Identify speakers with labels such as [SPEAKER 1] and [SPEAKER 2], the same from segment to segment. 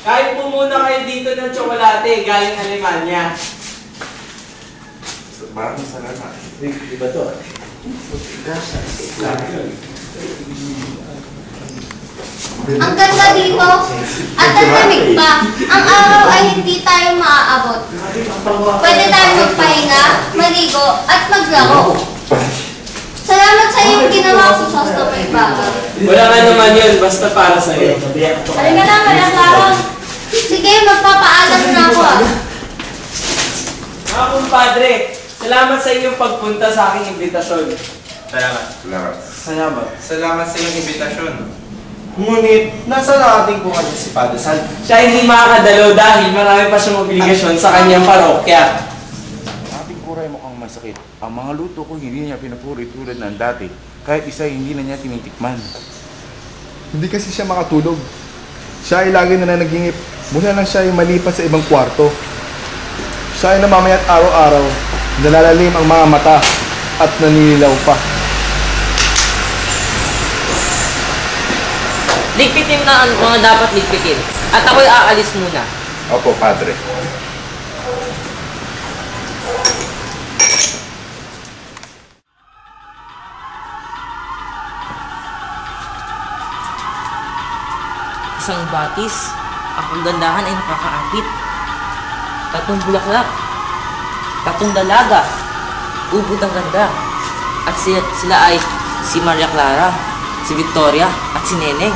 [SPEAKER 1] Kain po muna kayo dito ng tsokolate galing Alemanya.
[SPEAKER 2] Maraming salamat.
[SPEAKER 1] Iba to.
[SPEAKER 3] Ang ganda dito at ang lamig pa. Ang araw ay hindi tayo maaabot. Pwede tayo magpahinga, maligo at maglaro. Salamat sa iyong ginawa ko sa Stopay Baga.
[SPEAKER 1] Wala nga naman yun, basta para sa'yo.
[SPEAKER 3] Halika na, malakaran. Sige, magpapaalam na ako
[SPEAKER 1] Mga kumpadre, salamat sa inyong pagpunta sa aking imbitasyon.
[SPEAKER 2] Salamat.
[SPEAKER 4] Salamat sa iyong imbitasyon.
[SPEAKER 2] Ngunit, nasa na ating kung si Padre Sal?
[SPEAKER 1] Siya hindi makakadalo dahil marami pa siyang obligasyon sa kanyang parokya.
[SPEAKER 5] Ating kuray mukhang masakit. Ang mga luto ko hindi niya pinapuri tulad ng dati. Kahit isa hindi na niya tinitikman.
[SPEAKER 6] Hindi kasi siya makatulog. Siya ay lagi na nagingip. Mula lang siya ay malipas sa ibang kwarto. Siya ay namamayat araw-araw. Nalalalim ang mga mata at naninilaw pa.
[SPEAKER 7] Ligpitin na ang mga dapat ligpitin. At ako'y aalis muna.
[SPEAKER 5] Opo, Padre.
[SPEAKER 7] Isang batis. Ang kagandahan ay nakakaapit. 3 bulaklak. 3 dalaga. Ubod ang ganda. At sila ay si Maria Clara, si Victoria, at si Neneng.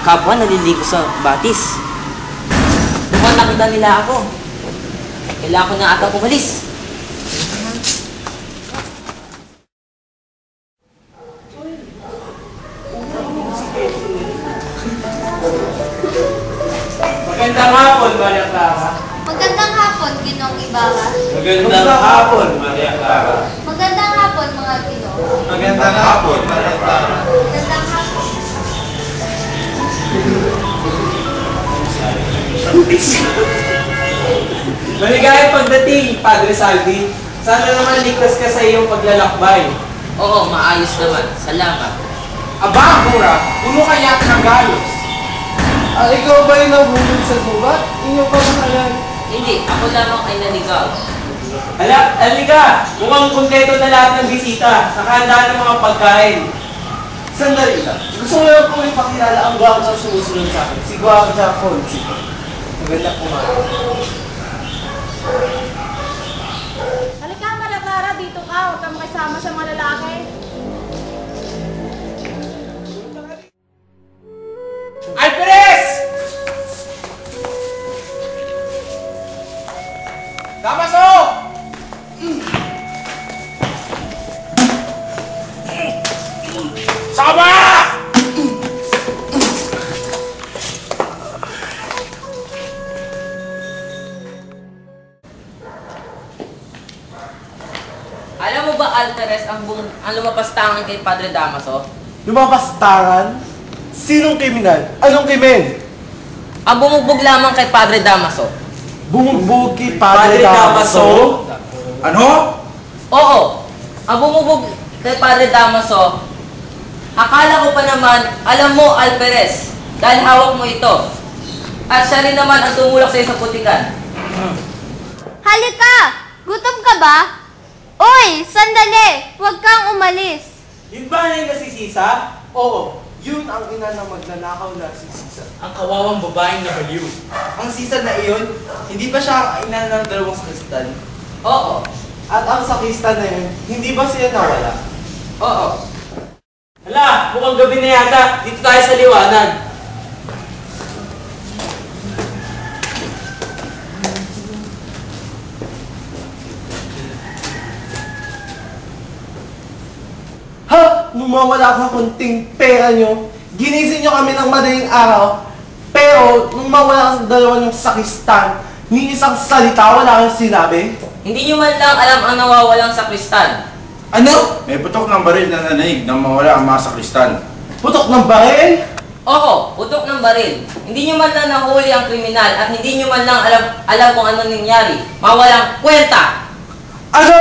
[SPEAKER 7] Kapwa naliligo sa batis. Mukhang nakita nila ako. Kailangan ko na atang umalis.
[SPEAKER 1] Magandang hapon, Maria Clara.
[SPEAKER 3] Magandang hapon, Ginoong Ibarra.
[SPEAKER 1] Magandang hapon, Maria Clara.
[SPEAKER 3] Magandang hapon, mga Ginoo.
[SPEAKER 4] Magandang hapon, Maria Clara.
[SPEAKER 3] Magandang hapon.
[SPEAKER 1] Maligayang pagdating, Padre Salvi. Sana naman ligtas ka sa iyong paglalakbay.
[SPEAKER 7] Oo, maayos naman. Salamat.
[SPEAKER 4] Aba, Bura, puno kaya ng galos.
[SPEAKER 2] Ikaw ba yung nahulog sa gubat? Inyo pa mahalan?
[SPEAKER 7] Hindi, ako lamang ay naligaw.
[SPEAKER 1] Halika! Mukhang kumpleto na lahat ng bisita. Nakahanda ng mga pagkain.
[SPEAKER 2] Sandali lang. Gusto ko lang kong ipakilala ang gawang sa sumusunod sa akin. Si Guardia Fonsi. Maganda po nga.
[SPEAKER 8] Halika, Malakara, dito ka. Huwag kang makisama sa mga lalaki.
[SPEAKER 4] Alperes! Damaso! Sama!
[SPEAKER 7] Alam mo ba, Altares, ang lumapastangan kay Padre Damaso?
[SPEAKER 2] Lumapastangan? Sinong kriminal? Anong krimen?
[SPEAKER 7] Ang bumugbog lamang kay Padre Damaso.
[SPEAKER 2] Bumugbog kay Padre Damaso?
[SPEAKER 5] Ano?
[SPEAKER 7] Oo, ang bumugbog kay Padre Damaso, akala ko pa naman, alam mo, Alperes, dahil hawak mo ito. At siya rin naman ang tumulak sa isang putikan.
[SPEAKER 3] Halika! Gutom ka ba? Uy! Sandali! Huwag kang umalis.
[SPEAKER 1] Yun ba na yung nasisisa?
[SPEAKER 2] Oo, yun ang ina ng magnanakaw na si Sisa.
[SPEAKER 1] Ang kawawang babaeng na baliw.
[SPEAKER 2] Ang Sisa na iyon, hindi ba siya ang ina ng dalawang sakristan?
[SPEAKER 7] Oo,
[SPEAKER 2] At ang sakristan na yun, hindi ba siya nawala?
[SPEAKER 7] oo.
[SPEAKER 1] Hala, mukhang gabi na yata. Dito tayo sa liwanag.
[SPEAKER 2] Ha? Nung mawala ka konting pera nyo, ginising nyo kami ng madaling araw, pero nung mawala ang dalawa yung sakristan, ni isang salita wala kang sinabi?
[SPEAKER 7] Hindi nyo man lang alam ang nawawalang sakristan.
[SPEAKER 2] Ano?
[SPEAKER 5] May putok ng baril na nanaig nang mawala ang mga sakristan.
[SPEAKER 2] Putok ng baril?
[SPEAKER 7] Oo, putok ng baril. Hindi nyo man lang nahuli ang kriminal at hindi nyo man lang alam kung ano nangyari. Mawalang kwenta!
[SPEAKER 2] Ano?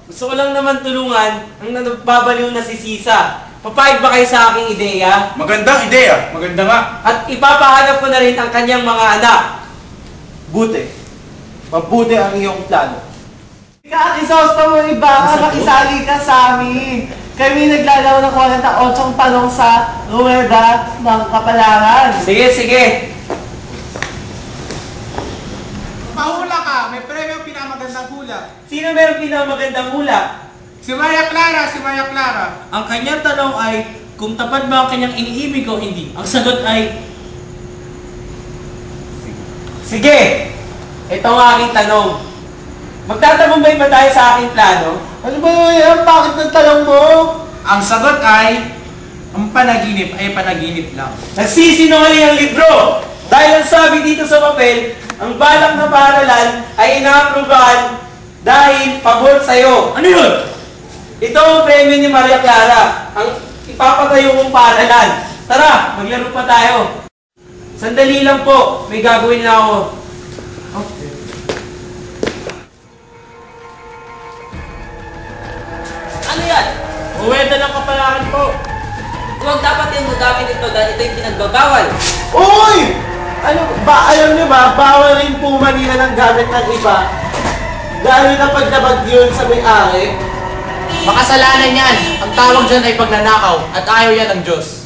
[SPEAKER 1] Gusto ko lang naman tulungan ang nagbabaliw na si Sisa. Papayag ba kayo sa aking ideya?
[SPEAKER 5] Magandang ideya.
[SPEAKER 4] Maganda nga.
[SPEAKER 1] At ipapahanap ko na rin ang kanyang mga anak.
[SPEAKER 2] Buti. Mabuti ang iyong plano. Kaisosto mo iba, makisali ka sa amin. Kami naglalaro ng 48 tanong sa ruweda ng kapalaran.
[SPEAKER 1] Sige, sige.
[SPEAKER 4] Pahula ka. May premyo pinamagandang hula.
[SPEAKER 1] Sino meron pinamagandang hula?
[SPEAKER 4] Si Maria Clara, si Maria Clara.
[SPEAKER 9] Ang kanyang tanong ay, kung tapat ba ang kanyang iniibig o hindi? Ang sagot ay,
[SPEAKER 1] Sige. Ito ang aking tanong. Magtatagumpay ba tayo sa aking plano?
[SPEAKER 2] Ano ba yan? Bakit ng tanong mo?
[SPEAKER 9] ang sagot ay, ang panaginip ay panaginip lang.
[SPEAKER 1] Nagsisinungaling ang libro! Dahil ang sabi dito sa papel, ang balak na paaralan ay inaaprubahan dahil pabor sa'yo.
[SPEAKER 9] Ano yun?
[SPEAKER 1] Ito ang premyo ni Maria Clara, ang ipapatayo kong paaralan. Tara, maglaro pa tayo. Sandali lang po, may gagawin na ako.
[SPEAKER 7] Ano yan?
[SPEAKER 9] Uweda ng kapalaran po.
[SPEAKER 7] Huwag dapat yung magamit ito dahil ito yung pinagbabawal.
[SPEAKER 2] Uy! Ano ba? Alam niyo ba, bawal rin pumanila ng gamit ng iba. Dahil na pagdabag yun sa may-ari.
[SPEAKER 4] Makasalanan yan. Ang tawag dyan ay pagnanakaw at ayaw yan ng Diyos.